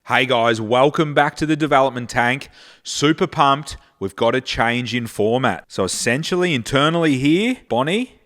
Hey guys, welcome back to the development tank. Super pumped. We've got a change in format. So essentially, internally here, Bonnie,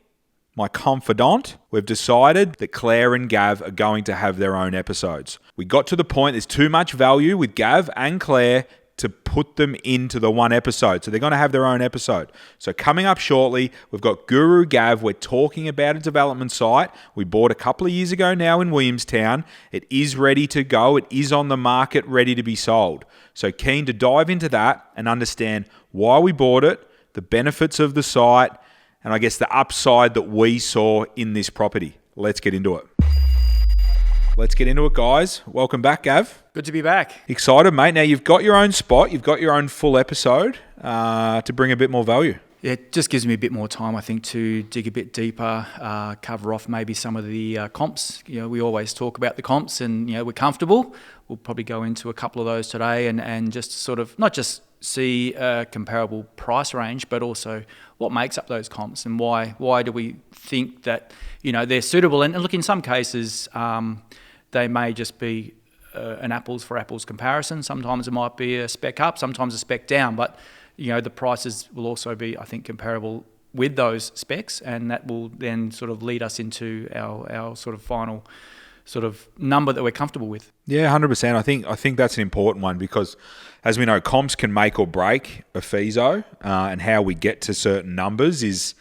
my confidant, we've decided that Claire and Gav are going to have their own episodes. We got to the point there's too much value with Gav and Claire to put them into the one episode. So they're going to have their own episode. So coming up shortly, we've got Guru Gav. We're talking about a development site we bought a couple of years ago now in Williamstown. It is ready to go. It is on the market, ready to be sold. So keen to dive into that and understand why we bought it, the benefits of the site, and I guess the upside that we saw in this property. Let's get into it. Let's get into it, guys. Welcome back, Gav. Good to be back. Excited, mate. Now, you've got your own spot. You've got your own full episode to bring a bit more value. Yeah, it just gives me a bit more time, I think, to dig a bit deeper, cover off maybe some of the comps. You know, we always talk about the comps and, you know, we're comfortable. We'll probably go into a couple of those today and just sort of not just see a comparable price range, but also what makes up those comps and why do we think that, you know, they're suitable. And look, in some cases, they may just be an apples for apples comparison. Sometimes it might be a spec up, sometimes a spec down, but you know the prices will also be, I think, comparable with those specs, and that will then sort of lead us into our sort of final sort of number that we're comfortable with. Yeah, 100%. I think that's an important one because, as we know, comps can make or break a FISO, and how we get to certain numbers is,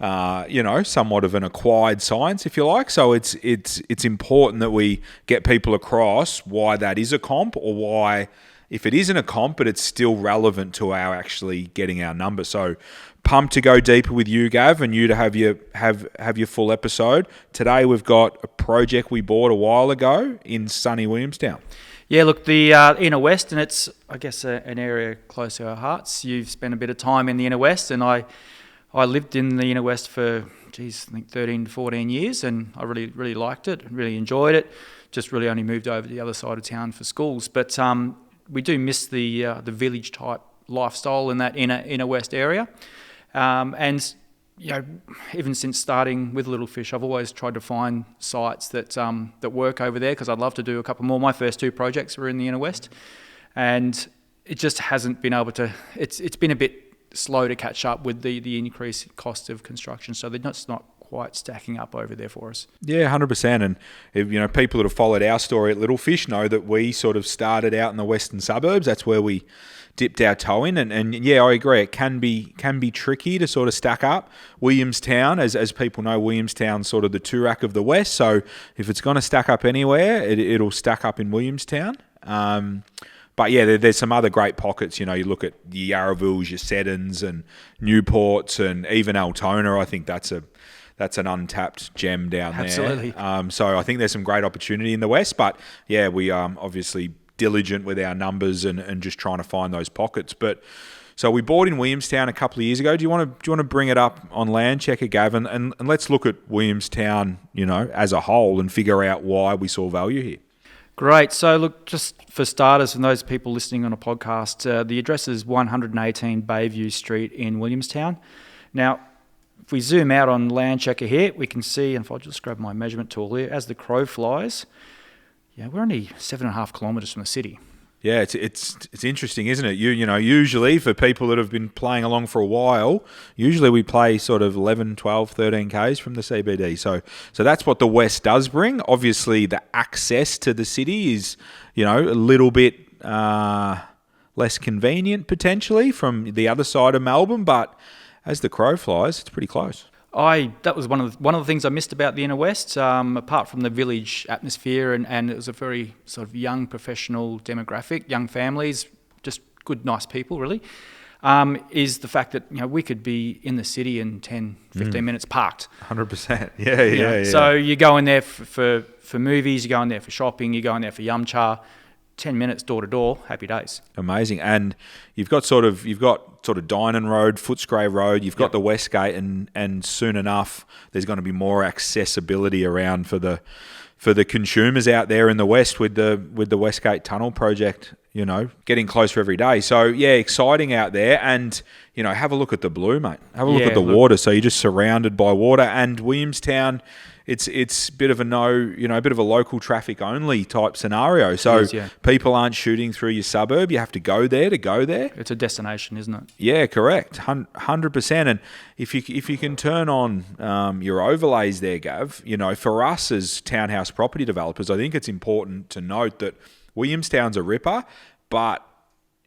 somewhat of an acquired science, if you like. So it's important that we get people across why that is a comp, or why, if it isn't a comp, but it's still relevant to our actually getting our number. So pumped to go deeper with you, Gav, and you to have your full episode. Today we've got a project we bought a while ago in sunny Williamstown. Yeah, look, the inner west, and it's, I guess, an area close to our hearts. You've spent a bit of time in the inner west, and I lived in the inner west for, I think 13 to 14 years, and I really liked it, really enjoyed it. Just really only moved over to the other side of town for schools. But we do miss the village type lifestyle in that inner west area. And you know, even since starting with Little Fish, I've always tried to find sites that work over there, because I'd love to do a couple more. My first two projects were in the inner west, and it just hasn't been able to. It's been a bit slow to catch up with the increased cost of construction, so they're just not quite stacking up over there for us. Yeah, 100%. And if, you know, people that have followed our story at Little Fish know that we sort of started out in the western suburbs. That's where we dipped our toe in, and yeah, I agree. It can be tricky to sort of stack up. Williamstown, as people know, Williamstown's sort of the Toorak of the west. So if it's going to stack up anywhere, it'll stack up in Williamstown. But yeah, there's some other great pockets. You know, you look at the Yarravilles, your Seddons and Newports, and even Altona. I think that's an untapped gem down there. Absolutely. So I think there's some great opportunity in the west. But yeah, we obviously diligent with our numbers and just trying to find those pockets. But so we bought in Williamstown a couple of years ago. Do you want to bring it up on Land Checker, Gavin? And let's look at Williamstown, you know, as a whole and figure out why we saw value here. Great. So look, just for starters, and those people listening on a podcast, the address is 118 Bayview Street in Williamstown. Now, if we zoom out on Land Checker here, we can see, and if I'll just grab my measurement tool here, as the crow flies, yeah, we're only 7.5 kilometres from the city. Yeah, it's interesting, isn't it? You know, usually for people that have been playing along for a while, usually we play sort of 11, 12, 13 Ks from the CBD. So that's what the West does bring. Obviously, the access to the city is, you know, a little bit less convenient potentially from the other side of Melbourne, but as the crow flies, it's pretty close. That was one of the things I missed about the inner west. Apart from the village atmosphere, and it was a very sort of young professional demographic, young families, just good, nice people, really. Is the fact that, you know, we could be in the city in 10, 15 minutes parked. 100%. Yeah. So you go in there for movies, you go in there for shopping, you go in there for yum cha. 10 minutes door to door, happy days. Amazing. And you've got sort of Dynon Road, Footscray Road, you've got the Westgate, and soon enough there's going to be more accessibility around for the consumers out there in the west with the Westgate Tunnel project, you know, getting closer every day. So yeah, exciting out there. And, you know, have a look at the blue, mate. Have a look at the water. So you're just surrounded by water. And Williamstown, it's a bit of a a bit of a local traffic only type scenario. So people aren't shooting through your suburb. You have to go there to go there. It's a destination, isn't it? Yeah, correct, 100%. And if you can turn on your overlays there, Gav, for us as townhouse property developers, I think it's important to note that Williamstown's a ripper, but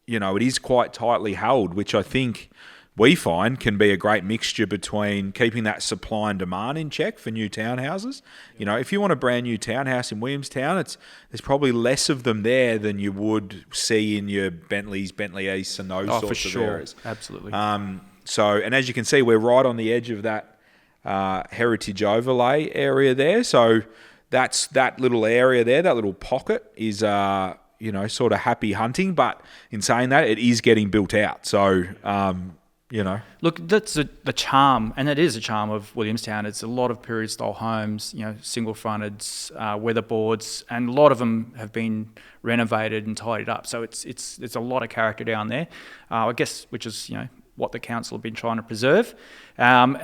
it is quite tightly held, which I think we find can be a great mixture between keeping that supply and demand in check for new townhouses. If you want a brand new townhouse in Williamstown, there's probably less of them there than you would see in your Bentley East and those sorts of areas. Absolutely. And as you can see, we're right on the edge of that heritage overlay area there. So that's that little area there, that little pocket is sort of happy hunting. But in saying that, it is getting built out. So Look, that's the charm, and it is a charm of Williamstown. It's a lot of period style homes, single fronteds, weatherboards, and a lot of them have been renovated and tidied up. So it's a lot of character down there, I guess, which is what the council have been trying to preserve.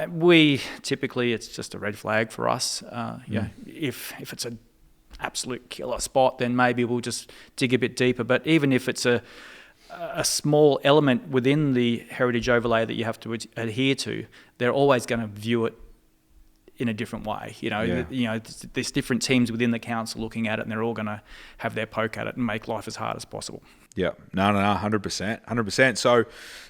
We typically, it's just a red flag for us. If it's an absolute killer spot, then maybe we'll just dig a bit deeper. But even if it's a small element within the heritage overlay that you have to adhere to, they're always going to view it in a different way. There's different teams within the council looking at it, and they're all going to have their poke at it and make life as hard as possible. Yeah, no, 100%. So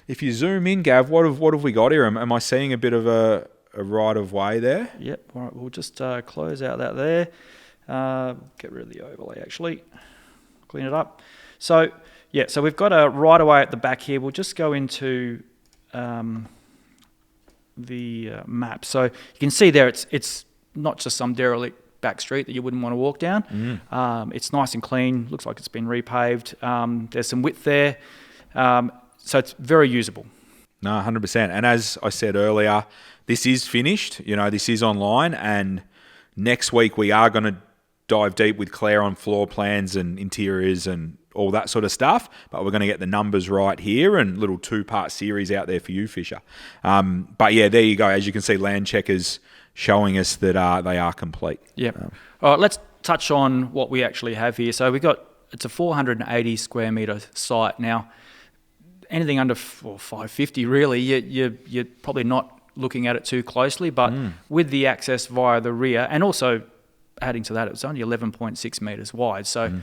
if you zoom in, Gav, what have we got here? Am I seeing a bit of a right of way there? Yep. All right, we'll just close out that there. Get rid of the overlay, actually. Clean it up. So we've got a right of way at the back here. We'll just go into the map. So you can see there, it's not just some derelict back street that you wouldn't want to walk down. It's nice and clean. Looks like it's been repaved. There's some width there. So it's very usable. No, 100%. And as I said earlier, this is finished. This is online. And next week we are going to dive deep with Claire on floor plans and interiors and all that sort of stuff, but we're going to get the numbers right here and little 2-part series out there for you, Fisher. But yeah, there you go. As you can see, Land Checkers showing us that they are complete. Yeah. All right, let's touch on what we actually have here. So it's a 480 square metre site. Now, anything under 550 really, you're probably not looking at it too closely, but with the access via the rear, and also adding to that, it's only 11.6 metres wide. So,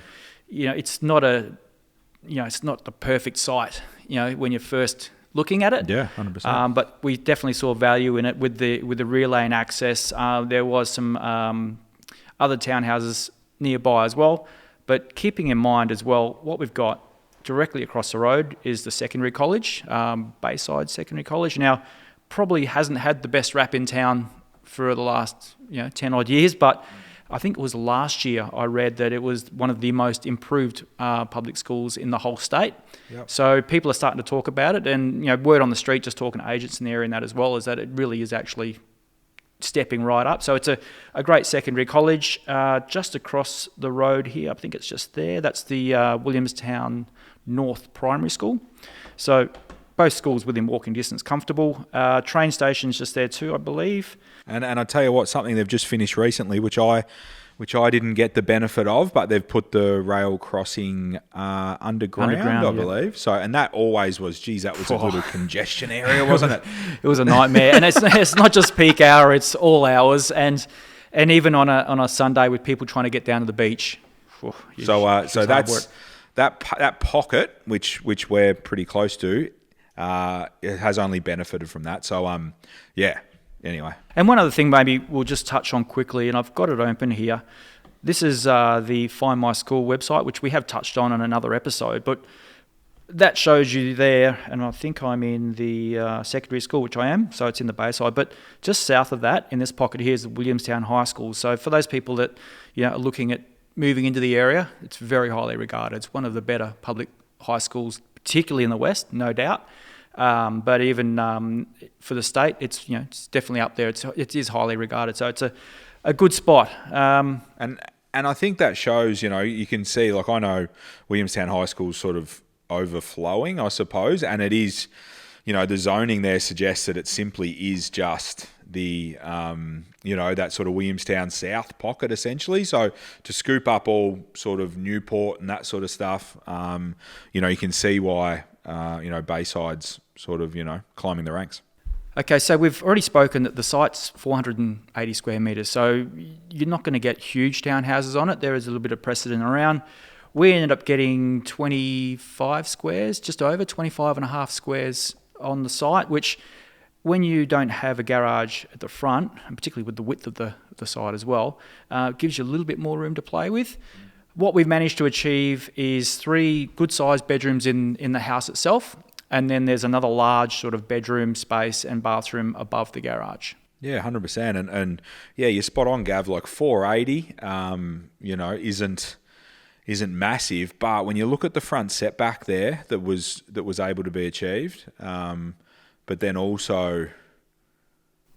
it's not it's not the perfect site, when you're first looking at it. Yeah, 100%. But we definitely saw value in it with the rear lane access. There was some other townhouses nearby as well. But keeping in mind as well, what we've got directly across the road is the secondary college, Bayside Secondary College. Now, probably hasn't had the best rap in town for the last 10 odd years, but I think it was last year I read that it was one of the most improved public schools in the whole state. Yep. So people are starting to talk about it, and word on the street, just talking to agents in the area and that as well, is that it really is actually stepping right up. So it's a great secondary college just across the road here. I think it's just there. That's the Williamstown North Primary School. So both schools within walking distance, comfortable. Train station's just there too, I believe. And I tell you what, something they've just finished recently, which I didn't get the benefit of, but they've put the rail crossing underground, I believe. Yeah. So, and that always was, that was a little congestion area, wasn't it? It was a nightmare. And it's not just peak hour; it's all hours, and even on a Sunday with people trying to get down to the beach. So that's that pocket, which we're pretty close to. It has only benefited from that. So, anyway. And one other thing maybe we'll just touch on quickly, and I've got it open here. This is the Find My School website, which we have touched on in another episode, but that shows you there, and I think I'm in the secondary school, which I am, so it's in the Bayside. But just south of that, in this pocket here, is the Williamstown High School. So for those people that are looking at moving into the area, it's very highly regarded. It's one of the better public high schools, particularly in the West, no doubt. But even for the state, it's definitely up there. It is highly regarded, so it's a good spot. And I think that shows, you can see, I know Williamstown High School is sort of overflowing, I suppose, and it is, the zoning there suggests that it simply is just the, that sort of Williamstown South pocket, essentially. So to scoop up all sort of Newport and that sort of stuff, you can see why, Bayside's sort of, climbing the ranks. Okay, so we've already spoken that the site's 480 square metres, so you're not going to get huge townhouses on it. There is a little bit of precedent around. We ended up getting 25 squares, just over 25 and a half squares on the site, which when you don't have a garage at the front, and particularly with the width of the site as well, gives you a little bit more room to play with. What we've managed to achieve is 3 good-sized bedrooms in the house itself, and then there's another large sort of bedroom space and bathroom above the garage. Yeah, 100%. And yeah, you're spot on, Gav. Like 480, isn't massive, but when you look at the front setback there that was able to be achieved, but then also,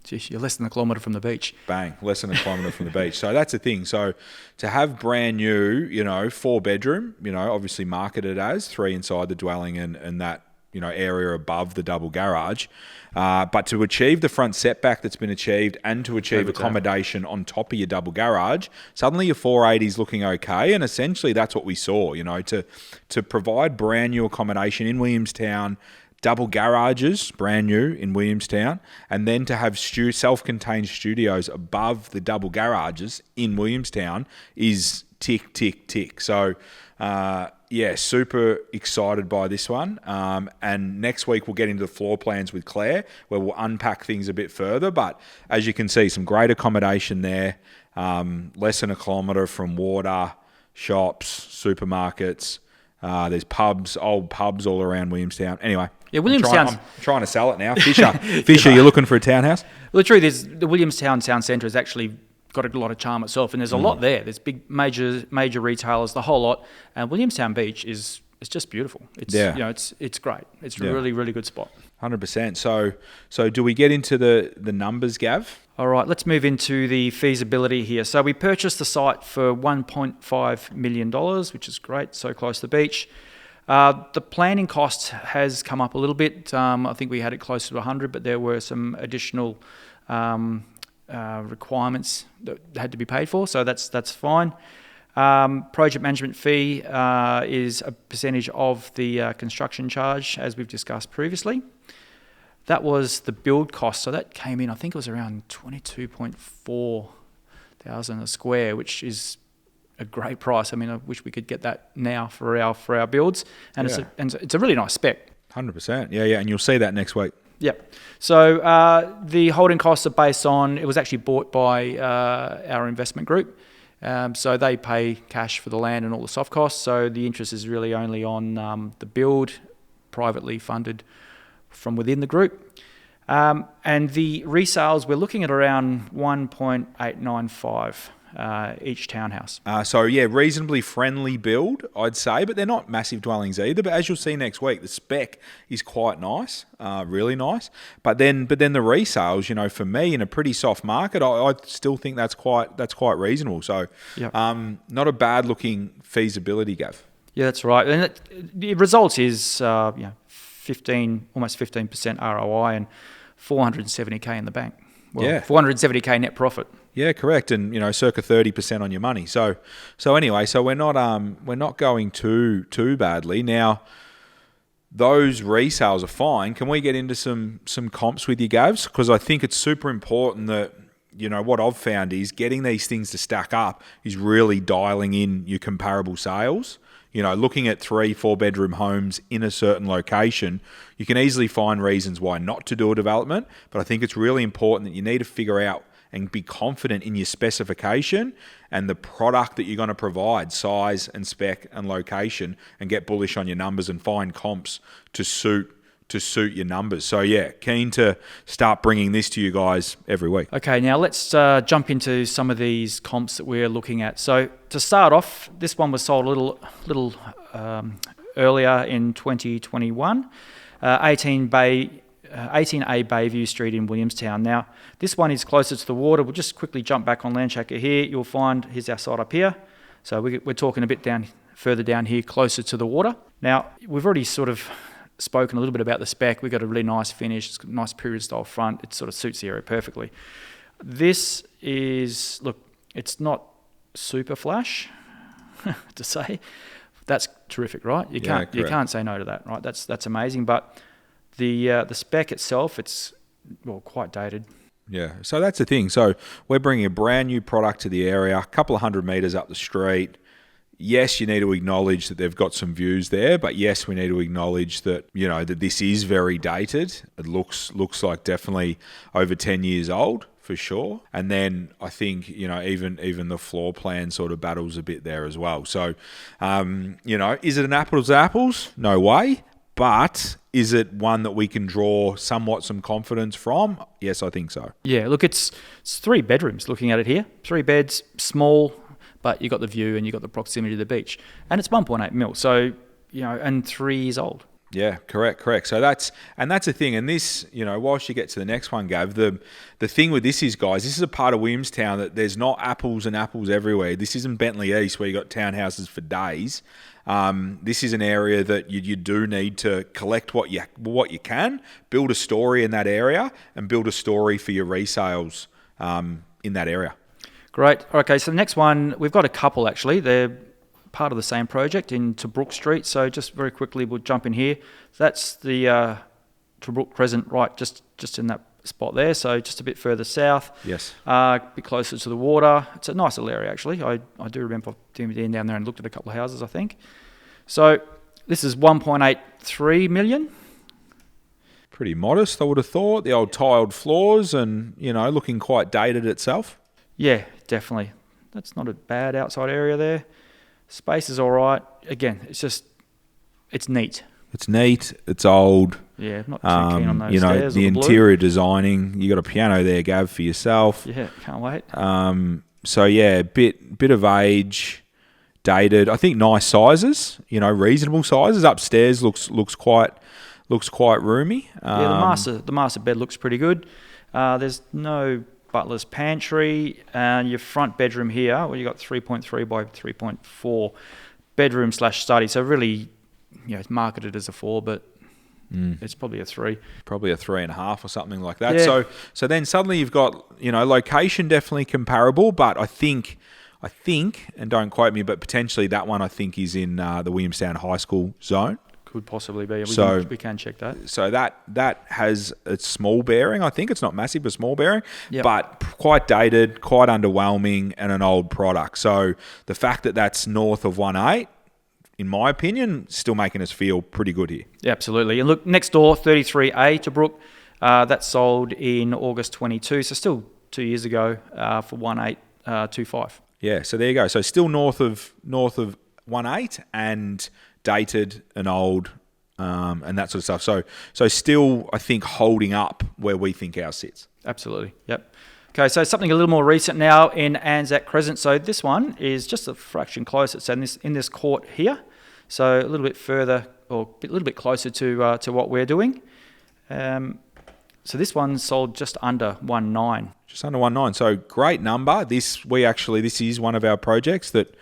geez, you're less than a kilometre from the beach. Bang, less than a kilometre from the beach. So that's the thing. So to have brand new, 4 bedroom, obviously marketed as 3 inside the dwelling and that, area above the double garage, but to achieve the front setback that's been achieved and to achieve accommodation on top of your double garage, suddenly your 480 is looking okay. And essentially that's what we saw, to provide brand new accommodation in Williamstown, double garages, brand new in Williamstown, and then to have self-contained studios above the double garages in Williamstown is tick, tick, tick. So, super excited by this one. And next week we'll get into the floor plans with Claire, where we'll unpack things a bit further. But as you can see, some great accommodation there, less than a kilometre from water, shops, supermarkets. There's old pubs all around Williamstown. Anyway, yeah, Williamstown. I'm trying to sell it now. Fisher, you're looking for a townhouse? Well, the truth is, the Williamstown Town Centre has actually got a lot of charm itself, and there's a lot there. There's big, major retailers, the whole lot. And Williamstown Beach is just beautiful. It's it's great. It's a really, really good spot. 100%. So do we get into the numbers, Gav? All right, let's move into the feasibility here. So we purchased the site for $1.5 million, which is great, so close to the beach. The planning cost has come up a little bit. I think we had it closer to 100, but there were some additional requirements that had to be paid for, so that's fine. Project management fee is a percentage of the construction charge, as we've discussed previously. That was the build cost, so that came in, I think it was around 22.4 thousand a square, which is a great price. I mean, I wish we could get that now for our builds, and it's a really nice spec. 100%, yeah, and you'll see that next week. Yep. So the holding costs are based on, it was actually bought by our investment group. So they pay cash for the land and all the soft costs. So the interest is really only on the build, privately funded from within the group. And the resales, we're looking at around 1.895 each townhouse. Reasonably friendly build, I'd say, but they're not massive dwellings either. But as you'll see next week, the spec is quite nice, really nice. But then the resales, for me, in a pretty soft market, I still think that's quite reasonable. So, not a bad looking feasibility, Gav. Yeah, that's right. And the result is, almost 15% ROI and 470k in the bank. Well, 470k net profit. Yeah, correct, and circa 30% on your money. So anyway, we're not going too badly. Now, those resales are fine. Can we get into some comps with you, Gavs? Because I think it's super important that what I've found is getting these things to stack up is really dialing in your comparable sales. Looking at 3-4 bedroom homes in a certain location, you can easily find reasons why not to do a development. But I think it's really important that you need to figure out and be confident in your specification and the product that you're going to provide, size and spec and location, and get bullish on your numbers and find comps to suit your numbers. So keen to start bringing this to you guys every week. Okay, now let's jump into some of these comps that we're looking at. So to start off, this one was sold a little earlier in 2021, 18A Bayview Street in Williamstown. Now, this one is closer to the water. We'll just quickly jump back on Landchecker here. You'll find, here's our site up here. So we're talking a bit further down here, closer to the water. Now, we've already sort of spoken a little bit about the spec. We've got a really nice finish. It's got a nice period style front. It sort of suits the area perfectly. This is, look, it's not super flash to say. That's terrific, right? You can't say no to that, right? That's amazing. But the spec itself, it's quite dated. Yeah, so that's the thing. So we're bringing a brand new product to the area, a couple of 100 metres up the street. Yes, you need to acknowledge that they've got some views there, but yes, we need to acknowledge that, that this is very dated. It looks like definitely over 10 years old for sure. And then I think, even the floor plan sort of battles a bit there as well. So, is it an apples to apples? No way. But is it one that we can draw somewhat some confidence from? Yes, I think so. Yeah, look, it's 3 bedrooms looking at it here. 3 beds, small, but you got the view and you got the proximity to the beach. And it's 1.8 mil, so, and 3 years old. Yeah, correct. So that's the thing. And this, whilst you get to the next one, Gav, the thing with this is, guys, this is a part of Williamstown that there's not apples and apples everywhere. This isn't Bentley East where you got townhouses for days. This is an area that you do need to collect what you can, build a story in that area, and build a story for your resales in that area. Great. Okay, so the next one, we've got a couple actually. They're part of the same project in Tobruk Street. So just very quickly, we'll jump in here. That's the Tobruk Crescent, right, just in that spot there. So just a bit further south. Yes. A bit closer to the water. It's a nice little area actually. I do remember being down there and looked at a couple of houses, I think. So this is 1.83 million. Pretty modest, I would have thought. The old tiled floors and, looking quite dated itself. Yeah, definitely. That's not a bad outside area there. Space is all right. Again, it's neat. It's neat. It's old. Yeah, not too keen on those stairs. The interior designing. You got a piano there, Gav, for yourself. Yeah, can't wait. So yeah, bit of age, dated. I think nice sizes. Reasonable sizes. Upstairs looks quite roomy. The master bed looks pretty good. There's no butler's pantry, and your front bedroom here, well, you got 3.3 by 3.4 bedroom / study. So really, it's marketed as a 4, but it's probably a 3. Probably a 3.5 or something like that. Yeah. So then suddenly you've got, location definitely comparable, but I think, and don't quote me, but potentially that one I think is in the Williamstown High School zone. Could possibly be. We can check that. So that has a small bearing. I think it's not massive, but small bearing. Yep. But quite dated, quite underwhelming, and an old product. So the fact that that's north of 1.8, in my opinion, still making us feel pretty good here. Yeah, absolutely. And look, next door, 33A Tobruk, that sold in August 22, so still 2 years ago for 1.825. Yeah, so there you go. So still north of 1.8 and dated and old, and that sort of stuff. So still, I think, holding up where we think ours sits. Absolutely. Yep. Okay, so something a little more recent now in Anzac Crescent. So this one is just a fraction closer. It's in this court here. So a little bit further, or a little bit closer to what we're doing. So this one sold just under 1.9. Just under 1.9. So great number. This is one of our projects that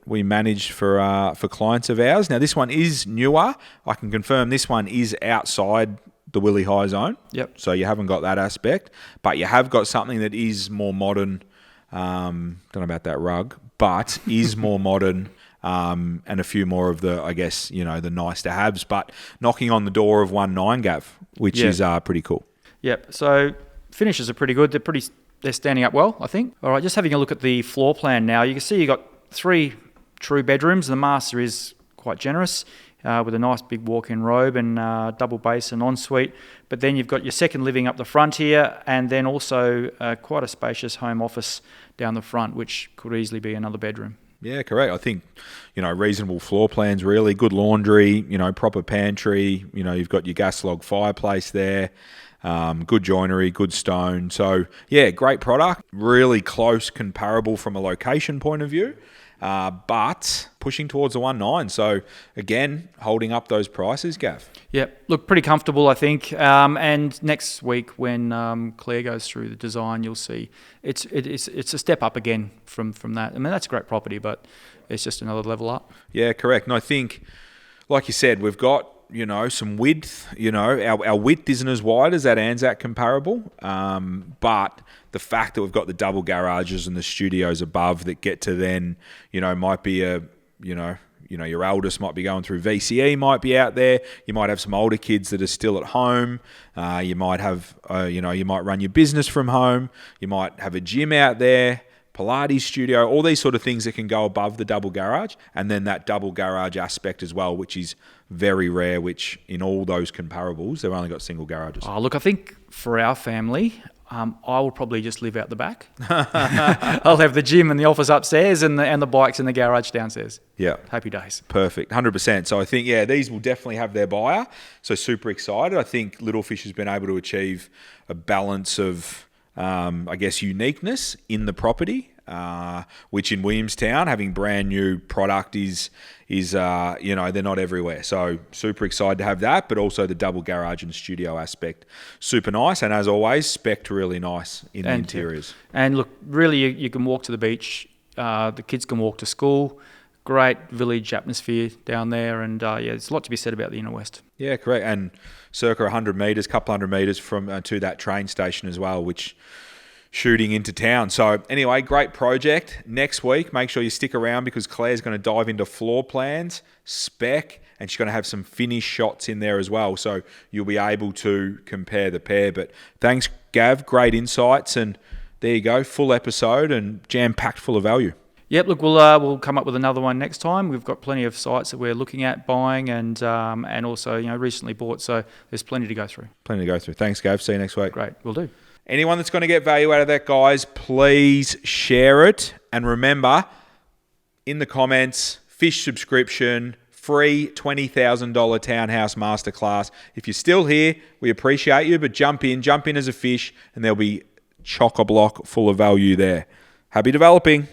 we manage for clients of ours. Now this one is newer. I can confirm this one is outside the Willie High zone. Yep. So you haven't got that aspect, but you have got something that is more modern. Don't know about that rug, but is more modern. And a few more of the, I guess, the nice to haves, but knocking on the door of 1.9, Gav, which is pretty cool. Yep. So finishes are pretty good. They're standing up well, I think. All right, just having a look at the floor plan now. You can see you got 3 true bedrooms. The master is quite generous with a nice big walk-in robe and double basin ensuite. But then you've got your second living up the front here, and then also quite a spacious home office down the front, which could easily be another bedroom. Yeah, correct. I think, reasonable floor plans, really. Good laundry, proper pantry. You've got your gas log fireplace there. Good joinery, good stone. So, yeah, great product. Really close, comparable from a location point of view. But pushing towards the 1.9. So, again, holding up those prices, Gav. Yeah, look, pretty comfortable, I think. And next week when Claire goes through the design, you'll see it's a step up again from that. I mean, that's a great property, but it's just another level up. Yeah, correct. And I think, like you said, we've got some width. Our width isn't as wide as that Anzac comparable, but the fact that we've got the double garages and the studios above that get to then, might be your eldest might be going through VCE, might be out there. You might have some older kids that are still at home. You might have, you might run your business from home. You might have a gym out there, Pilates studio, all these sort of things that can go above the double garage. And then that double garage aspect as well, which is very rare, which in all those comparables, they've only got single garages. Oh, look, I think for our family, I will probably just live out the back. I'll have the gym and the office upstairs and the bikes in the garage downstairs. Yeah. Happy days. Perfect. 100%. So I think, these will definitely have their buyer. So super excited. I think Little Fish has been able to achieve a balance of, uniqueness in the property, which in Williamstown, having brand new product is they're not everywhere. So super excited to have that, but also the double garage and studio aspect, super nice. And as always, spec'd really nice in the interiors. And look, really, you can walk to the beach. The kids can walk to school. Great village atmosphere down there. And there's a lot to be said about the Inner West. Yeah, correct. And circa 100 metres, couple hundred metres from to that train station as well, which shooting into town. So anyway, great project. Next week, make sure you stick around because Claire's going to dive into floor plans, spec, and she's going to have some finished shots in there as well. So you'll be able to compare the pair. But thanks, Gav. Great insights. And there you go, full episode and jam-packed full of value. Yep, look, we'll come up with another one next time. We've got plenty of sites that we're looking at buying and also recently bought. So there's plenty to go through. Thanks, Gav. See you next week. Great, will do. Anyone that's going to get value out of that, guys, please share it. And remember, in the comments, fish subscription, free $20,000 townhouse masterclass. If you're still here, we appreciate you, but jump in as a fish, and there's chock-a-block full of value there. Happy developing.